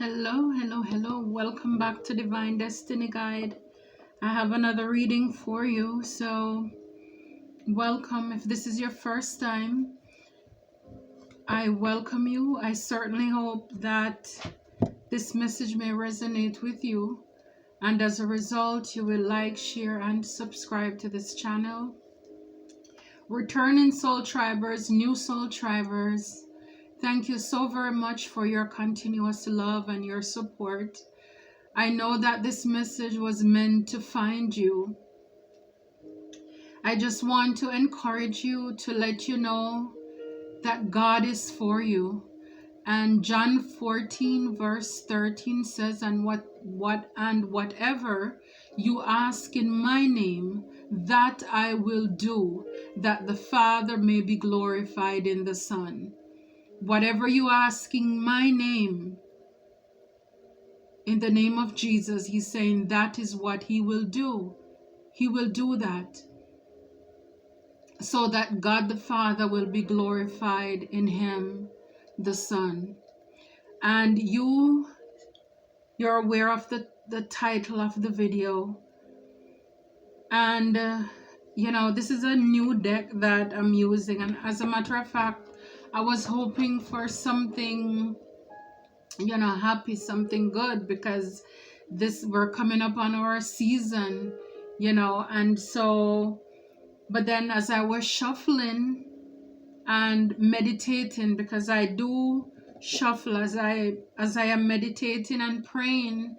Hello, hello, hello. Welcome back to Divine Destiny Guide. I have another reading for you. So, welcome. If this is your first time, I welcome you. I certainly hope that this message may resonate with you. And as a result, you will like, share, and subscribe to this channel. Returning soul tribers, new soul tribers, thank you so very much for your continuous love and your support. I know that this message was meant to find you. I just want to encourage you, to let you know that God is for you. And John 14 verse 13 says, and whatever you ask in my name, that I will do, that the Father may be glorified in the Son. Whatever you ask in my name, in the name of Jesus, he's saying that is what he will do. He will do that so that God the Father will be glorified in him, the Son. And you're aware of the title of the video. And, this is a new deck that I'm using. And as a matter of fact, I was hoping for something, happy, something good, because we're coming up on our season, and so, but then as I was shuffling and meditating, because I do shuffle as I am meditating and praying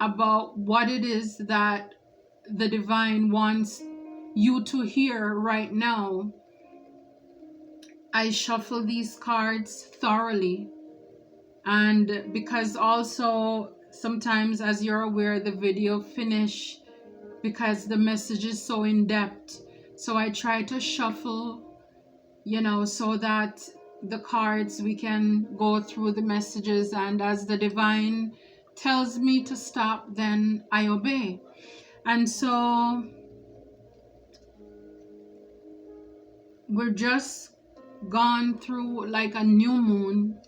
about what it is that the divine wants you to hear right now, I shuffle these cards thoroughly. And because also sometimes, as you're aware, the video finish because the message is so in depth. So I try to shuffle, so that the cards, we can go through the messages, and as the divine tells me to stop, then I obey. And so we're just gone through like a new moon.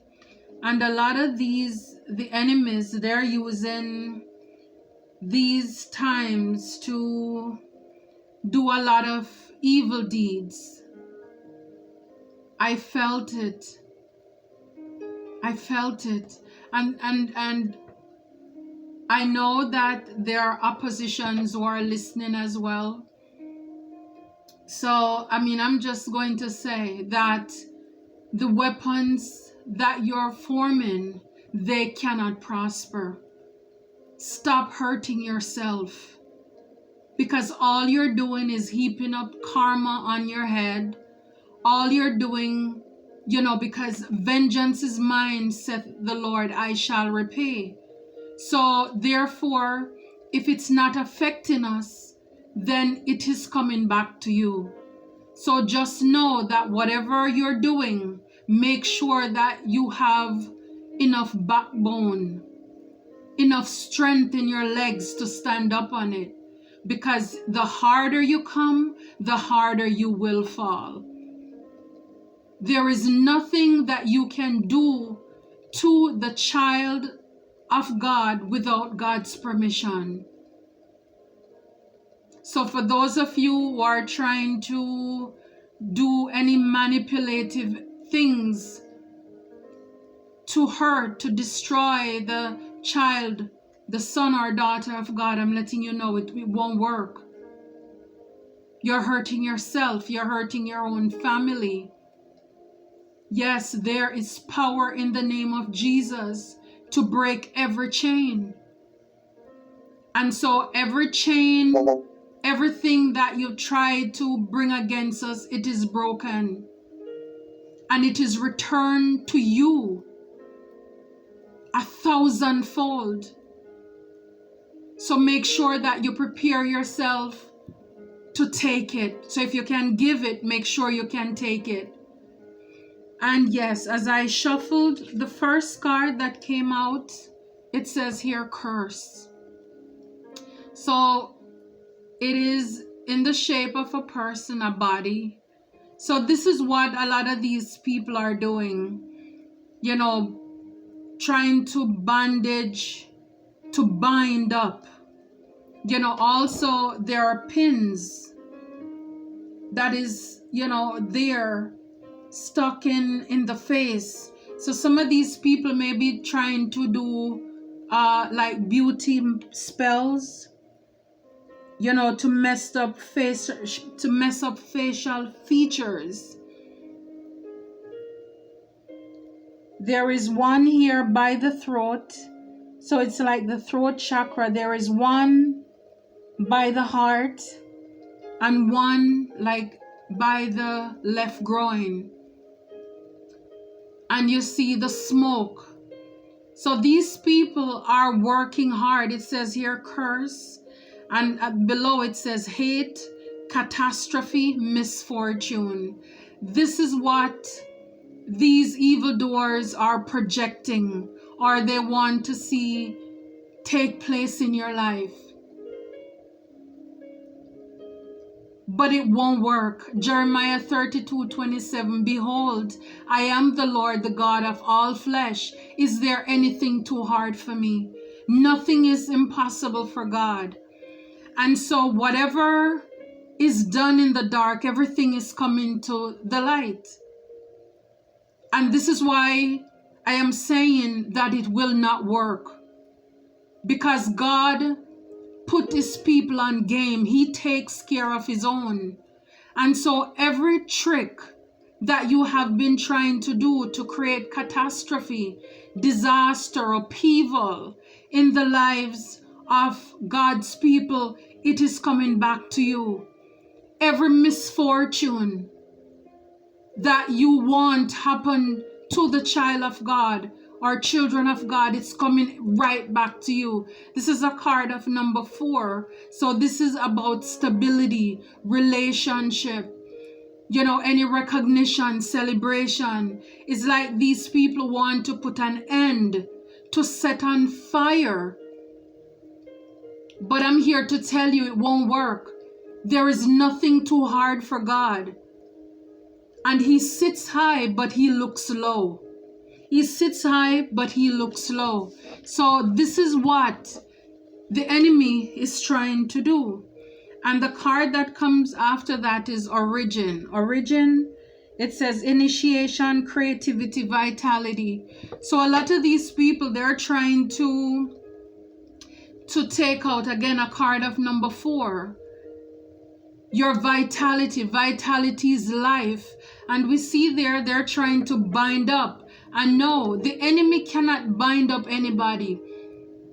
And a lot of the enemies, they're using these times to do a lot of evil deeds. I felt it. And I know that there are oppositions who are listening as well. So, I'm just going to say that the weapons that you're forming, they cannot prosper. Stop hurting yourself, because all you're doing is heaping up karma on your head. All you're doing, because vengeance is mine, saith the Lord, I shall repay. So therefore, if it's not affecting us, then it is coming back to you. So just know that whatever you're doing, make sure that you have enough backbone, enough strength in your legs to stand up on it. Because the harder you come, the harder you will fall. There is nothing that you can do to the child of God without God's permission. So for those of you who are trying to do any manipulative things to hurt, to destroy the child, the son or daughter of God, I'm letting you know it won't work. You're hurting yourself. You're hurting your own family. Yes, there is power in the name of Jesus to break every chain. And so every chain, everything that you tried to bring against us, it is broken. And it is returned to you 1,000-fold. So make sure that you prepare yourself to take it. So if you can give it, make sure you can take it. And yes, as I shuffled the first card that came out, it says here, curse. So it is in the shape of a person, a body. So this is what a lot of these people are doing. trying to bandage, to bind up. Also there are pins that is, there stuck in the face. So some of these people may be trying to do like beauty spells, to mess up facial features. There is one here by the throat, so it's like the throat chakra. There is one by the heart and one like by the left groin, and you see the smoke. So these people are working hard. It says here curse, and below it says hate, catastrophe, misfortune. This is what these evildoers are projecting, or they want to see take place in your life. But it won't work. Jeremiah 32:27, behold, I am the Lord, the God of all flesh. Is there anything too hard for me? Nothing is impossible for God. And so whatever is done in the dark, everything is coming to the light. And this is why I am saying that it will not work. Because God put his people on game. He takes care of his own. And so every trick that you have been trying to do to create catastrophe, disaster, upheaval in the lives of God's people, it is coming back to you. Every misfortune that you want happen to the child of God or children of God, it's coming right back to you. This is a card of number 4. So this is about stability, relationship, any recognition, celebration. It's like these people want to put an end, to set on fire. But I'm here to tell you it won't work. There is nothing too hard for God. And he sits high, but he looks low. He sits high, but he looks low. So this is what the enemy is trying to do. And the card that comes after that is origin. Origin, it says initiation, creativity, vitality. So a lot of these people, they're trying to take out, again, a card of number 4. Your vitality. Vitality is life. And we see there, they're trying to bind up. And no, the enemy cannot bind up anybody.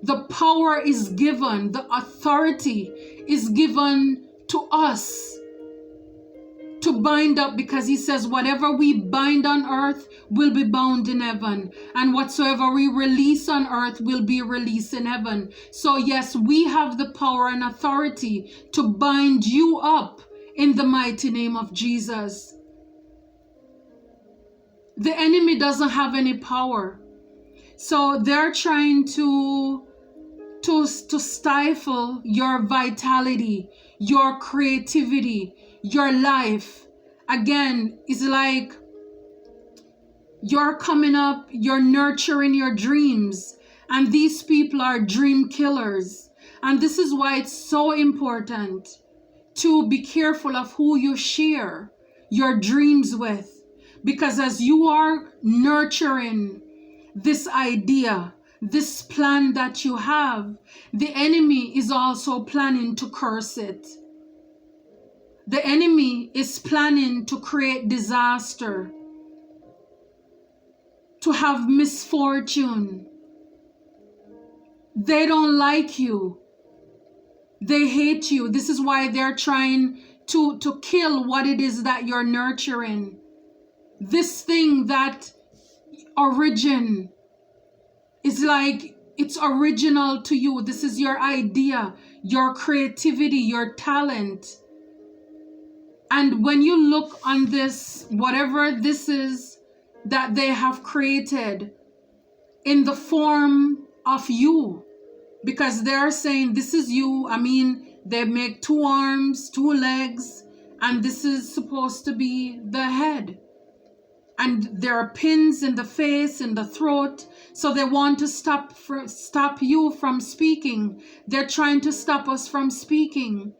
The power is given. The authority is given to us to bind up, because he says whatever we bind on earth will be bound in heaven, and whatsoever we release on earth will be released in heaven. So yes, we have the power and authority to bind you up in the mighty name of Jesus. The enemy doesn't have any power. So they're trying to stifle your vitality, your creativity, your life. Again, it's like you're coming up, you're nurturing your dreams, and these people are dream killers. And this is why it's so important to be careful of who you share your dreams with. Because as you are nurturing this idea, this plan that you have, the enemy is also planning to curse it. The enemy is planning to create disaster, to have misfortune. They don't like you. They hate you. This is why they're trying to kill what it is that you're nurturing. This thing that origin is like, it's original to you. This is your idea, your creativity, your talent. And when you look on this, whatever this is that they have created in the form of you, because they're saying this is you. I mean, they make 2 arms, 2 legs, and this is supposed to be the head. and there are pins in the face, in the throat. So they want to stop you from speaking. They're trying to stop us from speaking.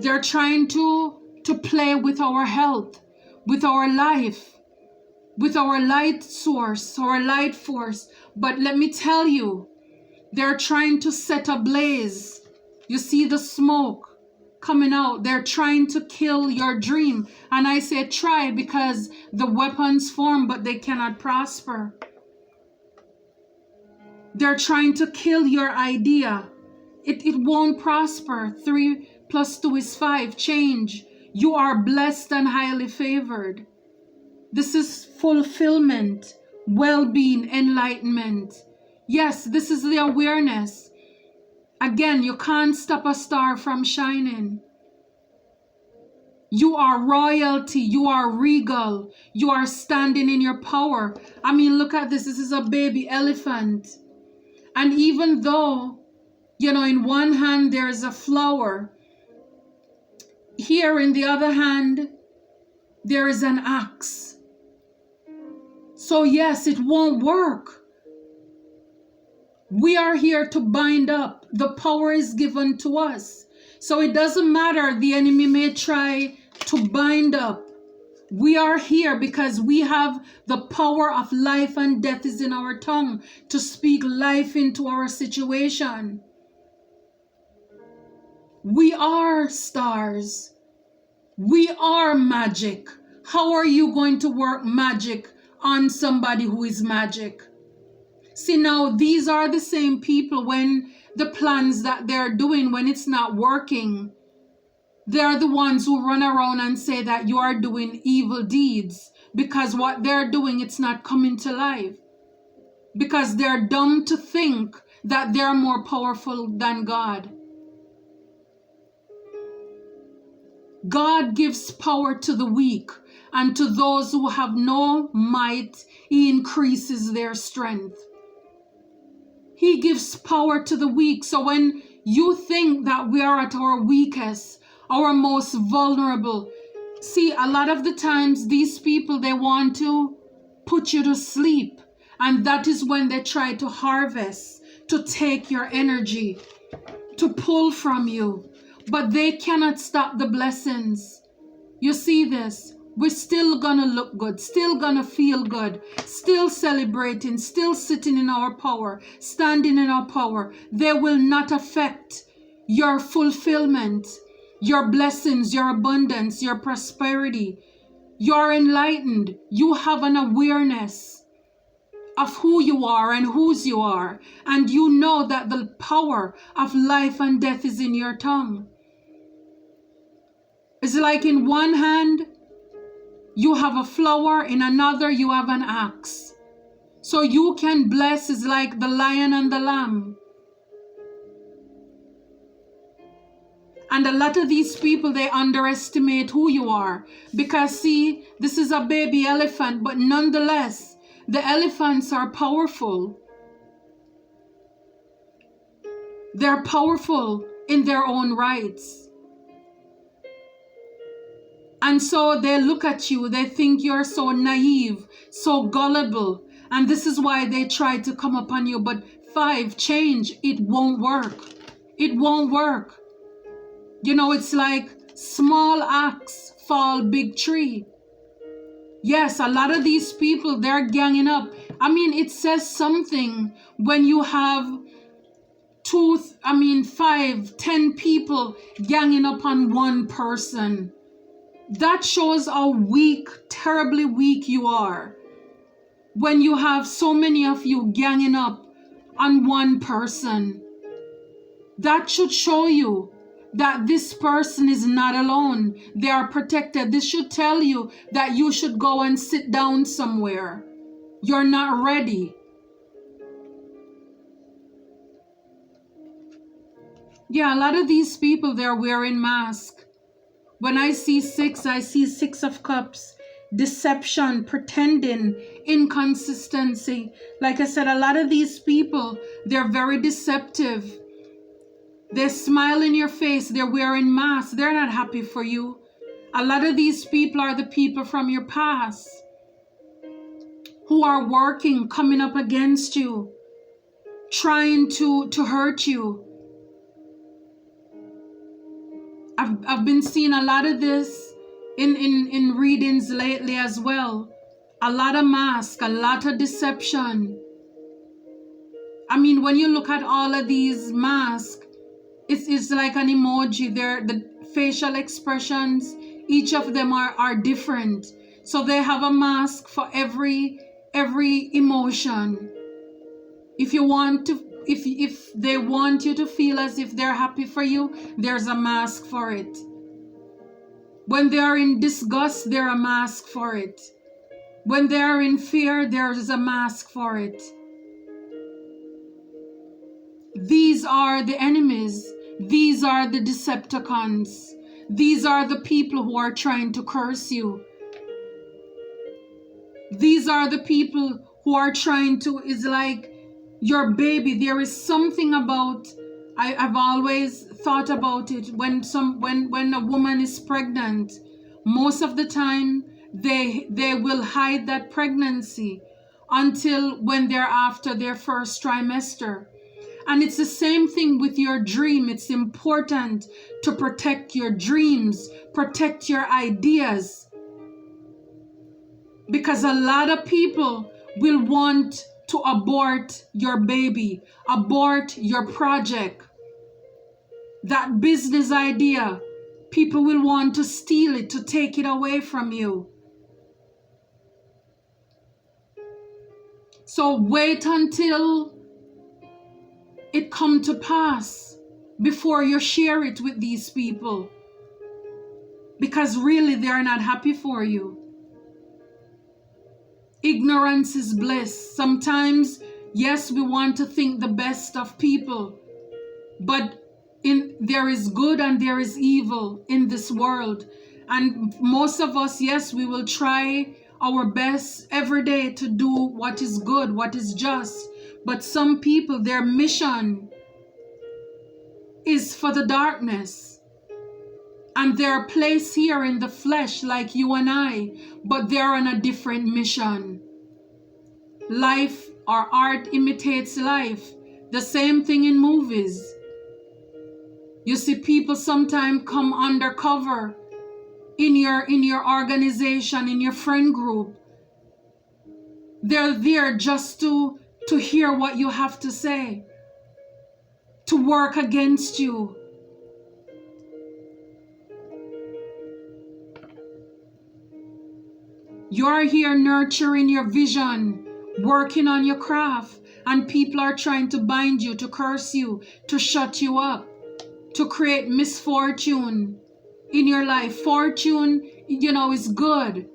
They're trying to play with our health, with our life, with our light source, our light force. But let me tell you, they're trying to set a blaze. You see the smoke coming out. They're trying to kill your dream. And I say try, because the weapons form, but they cannot prosper. They're trying to kill your idea. It won't prosper. 3 + 2 is 5. Change. You are blessed and highly favored. This is fulfillment, well-being, enlightenment. Yes, this is the awareness. Again, you can't stop a star from shining. You are royalty. You are regal. You are standing in your power. I mean, look at this. This is a baby elephant. And even though, in one hand there's a flower, here in the other hand, there is an axe. So yes, it won't work. We are here to bind up. The power is given to us. So it doesn't matter, the enemy may try to bind up. We are here because we have the power of life and death is in our tongue to speak life into our situation. We are stars. We are magic. How are you going to work magic on somebody who is magic? See, now these are the same people, when the plans that they're doing, when it's not working, they're the ones who run around and say that you are doing evil deeds, because what they're doing, it's not coming to life. Because they're dumb to think that they're more powerful than God. God gives power to the weak, and to those who have no might, he increases their strength. He gives power to the weak. So when you think that we are at our weakest, our most vulnerable, see, a lot of the times these people, they want to put you to sleep. And that is when they try to harvest, to take your energy, to pull from you. But they cannot stop the blessings. You see this? We're still gonna look good, still gonna feel good, still celebrating, still sitting in our power, standing in our power. They will not affect your fulfillment, your blessings, your abundance, your prosperity. You're enlightened. You have an awareness of who you are and whose you are. And you know that the power of life and death is in your tongue. It's like in one hand, you have a flower, in another you have an axe. So you can bless, is like the lion and the lamb. And a lot of these people, they underestimate who you are. Because see, this is a baby elephant, but nonetheless, the elephants are powerful. They're powerful in their own rights. And so they look at you, they think you're so naive, so gullible. And this is why they try to come upon you. But 5, change, it won't work. It won't work. It's like small axe fall big tree. Yes, a lot of these people, they're ganging up. I mean, it says something when you have 5, 10 people ganging up on one person. That shows how weak, terribly weak you are. When you have so many of you ganging up on one person. That should show you that this person is not alone. They are protected. This should tell you that you should go and sit down somewhere. You're not ready. Yeah, a lot of these people, they're wearing masks. When I see 6, I see 6 of Cups. Deception, pretending, inconsistency. Like I said, a lot of these people, they're very deceptive. They smile in your face. They're wearing masks. They're not happy for you. A lot of these people are the people from your past. who are working, coming up against you, trying to hurt you. I've been seeing a lot of this in readings lately as well. A lot of mask, a lot of deception. I mean, when you look at all of these masks, it's like an emoji. They're the facial expressions. Each of them are different. So they have a mask for every emotion. If you want to, if they want you to feel as if they're happy for you, there's a mask for it. When they are in disgust, there's a mask for it. When they are in fear, there's a mask for it. These are the enemies. These are the Decepticons. These are the people who are trying to curse you. These are the people who are trying to, is like your baby. There is something about, I've always thought about it, when a woman is pregnant, most of the time they will hide that pregnancy until when they're after their first trimester. And it's the same thing with your dream. It's important to protect your dreams, protect your ideas. Because a lot of people will want to abort your baby, abort your project. That business idea, people will want to steal it, to take it away from you. So wait until it come to pass before you share it with these people, because really they are not happy for you. Ignorance is bliss. Sometimes, yes, we want to think the best of people, but there is good and there is evil in this world. And most of us, yes, we will try our best every day to do what is good, what is just. But some people, their mission is for the darkness. And they're placed here in the flesh like you and I, but they're on a different mission. Life or art imitates life. The same thing in movies. You see people sometimes come undercover in your organization, in your friend group. They're there just to hear what you have to say, to work against you. You're here nurturing your vision, working on your craft, and people are trying to bind you, to curse you, to shut you up, to create misfortune in your life. Fortune, is good.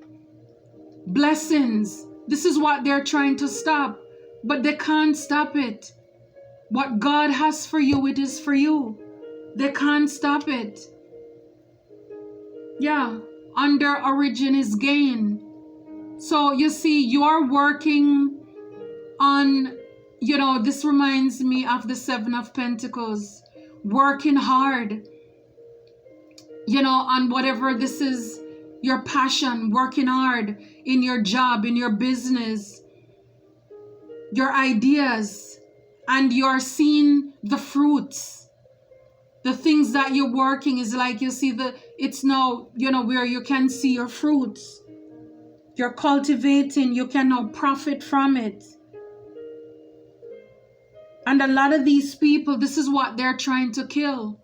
Blessings. This is what they're trying to stop, but they can't stop it. What God has for you, it is for you. They can't stop it. Yeah, under origin is gain. So you see, you are working on, this reminds me of the Seven of Pentacles. Working hard, on whatever this is, your passion, working hard in your job, in your business, your ideas, and you're seeing the fruits. The things that you're working is like you see it's now, where you can see your fruits. You're cultivating, you can now profit from it. And a lot of these people, this is what they're trying to kill.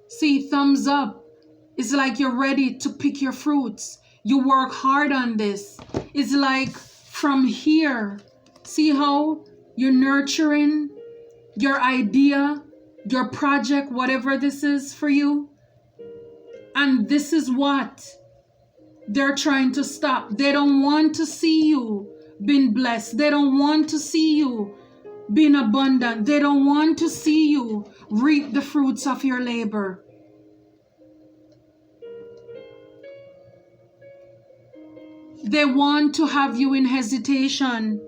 See, thumbs up. It's like you're ready to pick your fruits. You work hard on this. It's like from here. See how you're nurturing your idea, your project, whatever this is for you. And this is what they're trying to stop. They don't want to see you being blessed. They don't want to see you being abundant. They don't want to see you reap the fruits of your labor. They want to have you in hesitation,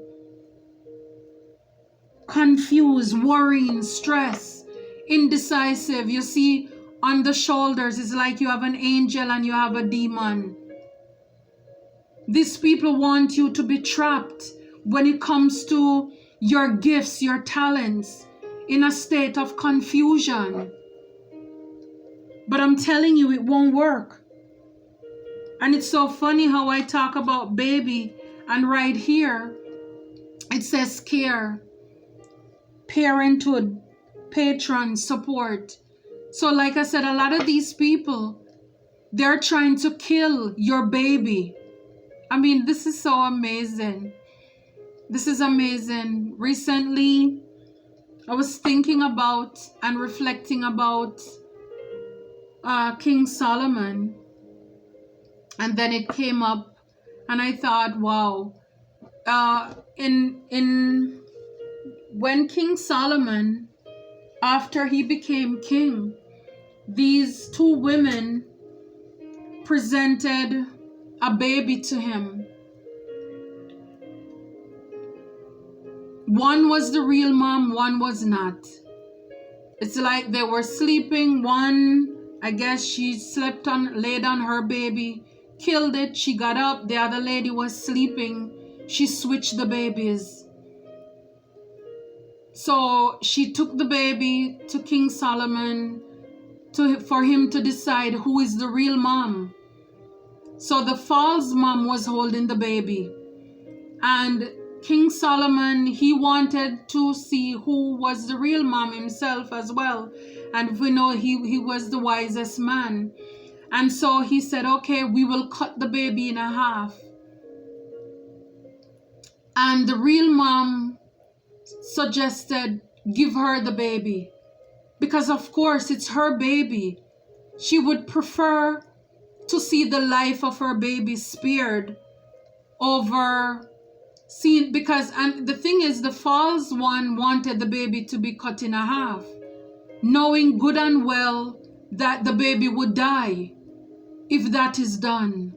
confused, worrying, stress, indecisive. You see, on the shoulders, it's like you have an angel and you have a demon. These people want you to be trapped when it comes to your gifts, your talents, in a state of confusion. But I'm telling you, it won't work. And it's so funny how I talk about baby, and right here it says care, parenthood, patron, support. So like I said, a lot of these people, they're trying to kill your baby. I mean, this is so amazing. This is amazing. Recently, I was thinking about and reflecting about King Solomon, and then it came up, and I thought, wow. When King Solomon, after he became king, these two women presented a baby to him. One was the real mom, one was not. It's like they were sleeping. One, I guess she laid on her baby, killed it. She got up. The other lady was sleeping. She switched the babies. So she took the baby to King Solomon for him to decide who is the real mom. So the false mom was holding the baby. And King Solomon, he wanted to see who was the real mom himself as well. And we know he was the wisest man. And so he said, okay, we will cut the baby in half. And the real mom suggested, give her the baby. Because of course it's her baby. She would prefer to see the life of her baby spared over seeing, because, and the thing is, the false one wanted the baby to be cut in half, knowing good and well that the baby would die if that is done.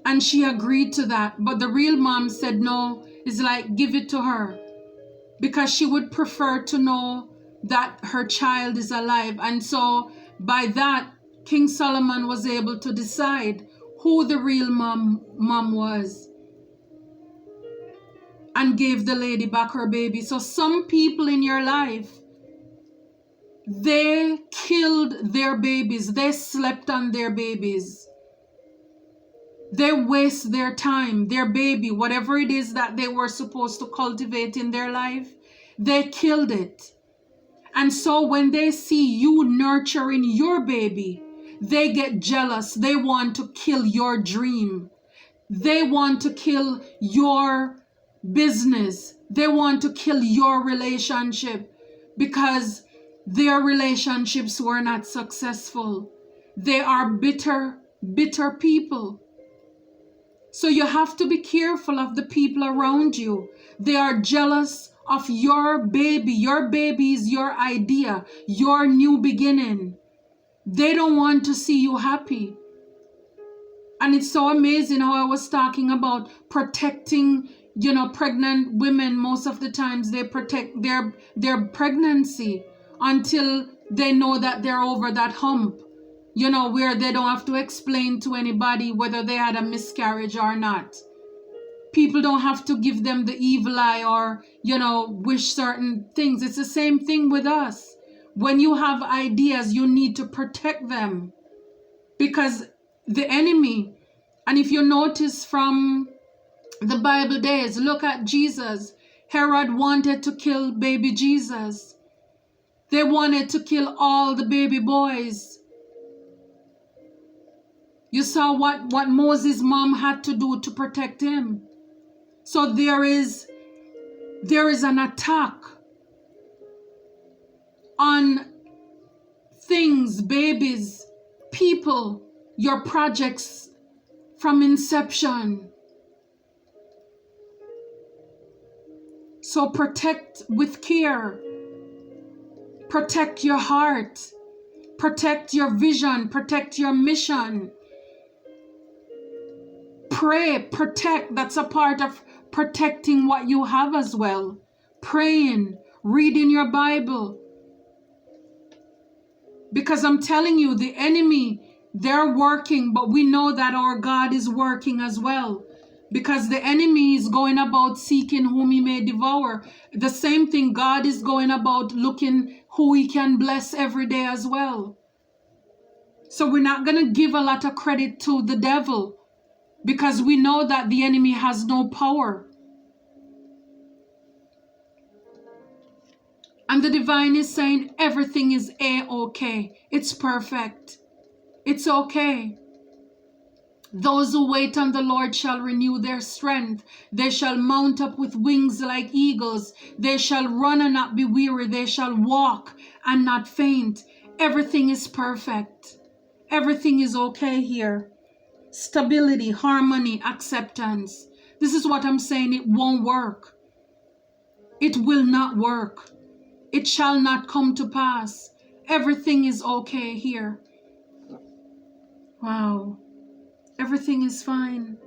And she agreed to that. But the real mom said no. It's like, give it to her. Because she would prefer to know that her child is alive. And so by that, King Solomon was able to decide who the real mom was. And gave the lady back her baby. So some people in your life, they killed their babies. They slept on their babies. They waste their time, their baby, whatever it is that they were supposed to cultivate in their life, they killed it. And so when they see you nurturing your baby, they get jealous. They want to kill your dream. They want to kill your business. They want to kill your relationship because their relationships were not successful. They are bitter, bitter people. So you have to be careful of the people around you. They are jealous of your baby. Your baby is your idea, your new beginning. They don't want to see you happy. And it's so amazing how I was talking about protecting, pregnant women. Most of the times they protect their pregnancy until they know that they're over that hump. Where they don't have to explain to anybody whether they had a miscarriage or not. People don't have to give them the evil eye or, wish certain things. It's the same thing with us. When you have ideas, you need to protect them. Because the enemy, and if you notice from the Bible days, look at Jesus. Herod wanted to kill baby Jesus. They wanted to kill all the baby boys. You saw what Moses' mom had to do to protect him. So there is an attack on things, babies, people, your projects from inception. So protect with care. Protect your heart. Protect your vision. Protect your mission. Pray, protect. That's a part of protecting what you have as well. Praying, reading your Bible. Because I'm telling you, the enemy They're working, but we know that our God is working as well. Because the enemy is going about seeking whom he may devour. The same thing, God is going about looking who he can bless every day as well. So we're not going to give a lot of credit to the devil, because we know that the enemy has no power. And the divine is saying everything is A-okay. It's perfect. It's okay. Those who wait on the Lord shall renew their strength. They shall mount up with wings like eagles. They shall run and not be weary. They shall walk and not faint. Everything is perfect. Everything is okay here. Stability, harmony, acceptance. This is what I'm saying. It won't work. It will not work. It shall not come to pass. Everything is okay here. Wow. Everything is fine.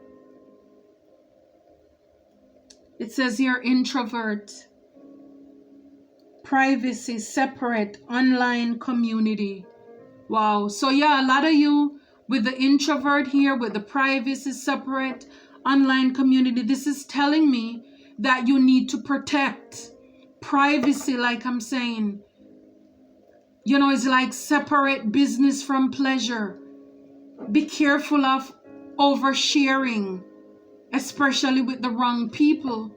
It says here, introvert, privacy, separate, online community. Wow. So yeah, a lot of you with the introvert here, with the privacy, separate, online community, this is telling me that you need to protect privacy, like I'm saying. You know, it's like separate business from pleasure. Be careful of oversharing, especially with the wrong people.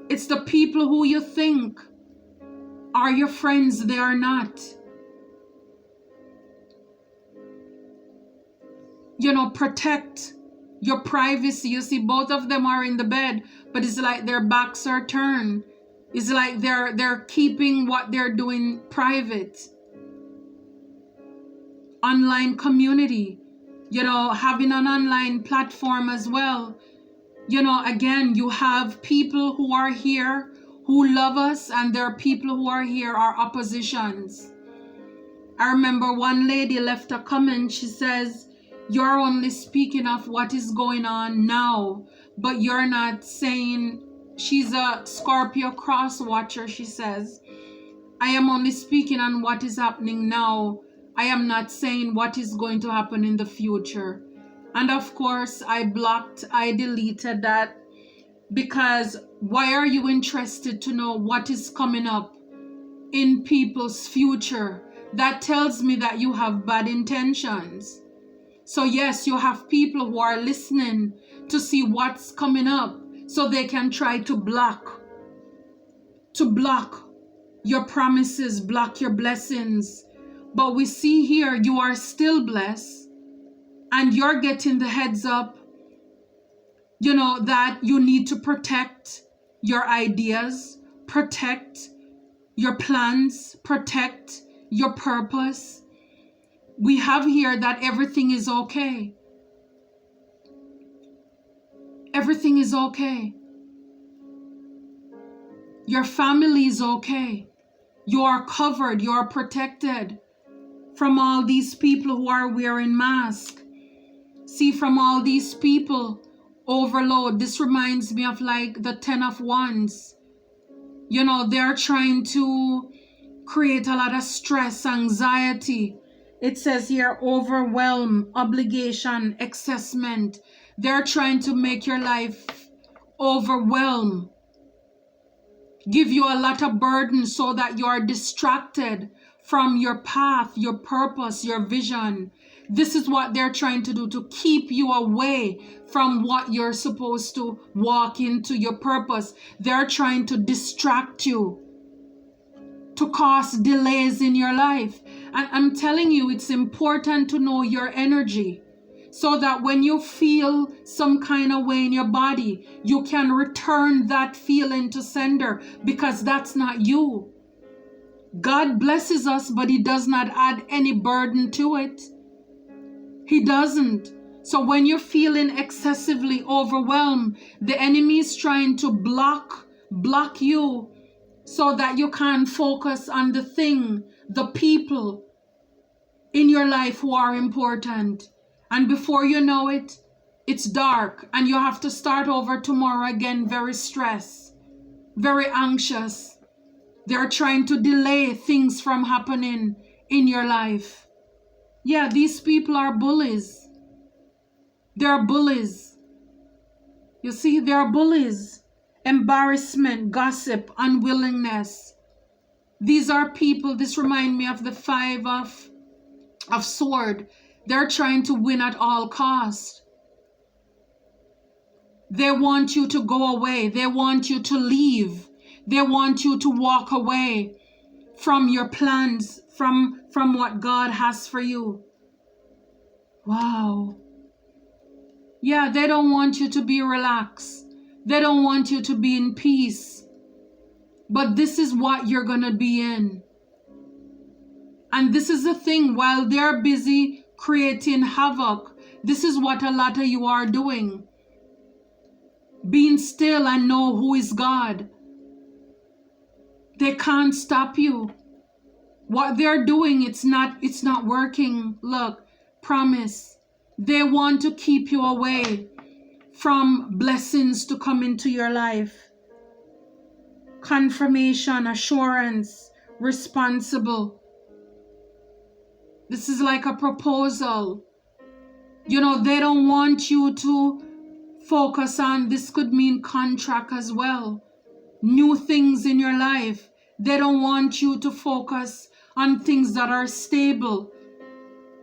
It's the people who you think are your friends, they are not. You know, protect your privacy. You see, both of them are in the bed, but it's like their backs are turned. It's like they're keeping what they're doing private. Online community, you know, having an online platform as well. You know, again, you have people who are here who love us, and there are people who are here are oppositions. I remember one lady left a comment. She says, you're only speaking of what is going on now, but you're not saying, she's a Scorpio cross watcher, she says, I am only speaking on what is happening now. I am not saying what is going to happen in the future. And of course, I blocked, I deleted that, because why are you interested to know what is coming up in people's future? That tells me that you have bad intentions. So yes, you have people who are listening to see what's coming up so they can try to block your promises, block your blessings. But we see here you are still blessed, and you're getting the heads up, you know, that you need to protect your ideas, protect your plans, protect your purpose. We have here that everything is okay. Everything is okay. Your family is okay. You are covered. You are protected from all these people who are wearing masks. See, from all these people, overload. This reminds me of like the 10 of Wands. You know, they're trying to create a lot of stress, anxiety. It says here, overwhelm, obligation, excessment. They're trying to make your life overwhelm. Give you a lot of burden so that you are distracted from your path, your purpose, your vision. This is what they're trying to do, to keep you away from what you're supposed to walk into, your purpose. They're trying to distract you, to cause delays in your life. And I'm telling you, it's important to know your energy, so that when you feel some kind of way in your body, you can return that feeling to sender, because that's not you. God blesses us, but he does not add any burden to it. He doesn't. So when you're feeling excessively overwhelmed, the enemy is trying to block you so that you can't focus on the thing, the people in your life who are important. And before you know it, it's dark and you have to start over tomorrow again, very stressed, very anxious. They're trying to delay things from happening in your life. Yeah, these people are bullies. They're bullies. You see, they're bullies. Embarrassment, gossip, unwillingness. These are people, this reminds me of the five of sword. They're trying to win at all cost. They want you to go away. They want you to leave. They want you to walk away from your plans, from what God has for you. Wow. Yeah, they don't want you to be relaxed. They don't want you to be in peace. But this is what you're going to be in. And this is the thing, while they're busy creating havoc, this is what a lot of you are doing. Being still and know who is God. They can't stop you. What they're doing, it's not working. Look, promise. They want to keep you away from blessings to come into your life. Confirmation, assurance, responsible. This is like a proposal. You know, they don't want you to focus on, this could mean contract as well. New things in your life. They don't want you to focus on things that are stable.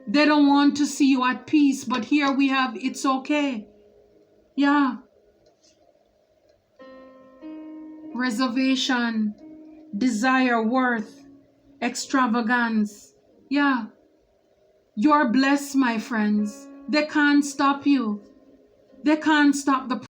They don't want to see you at peace. But here we have, it's okay. Yeah. Reservation, desire, worth, extravagance. Yeah. You're blessed, my friends. They can't stop you. They can't stop the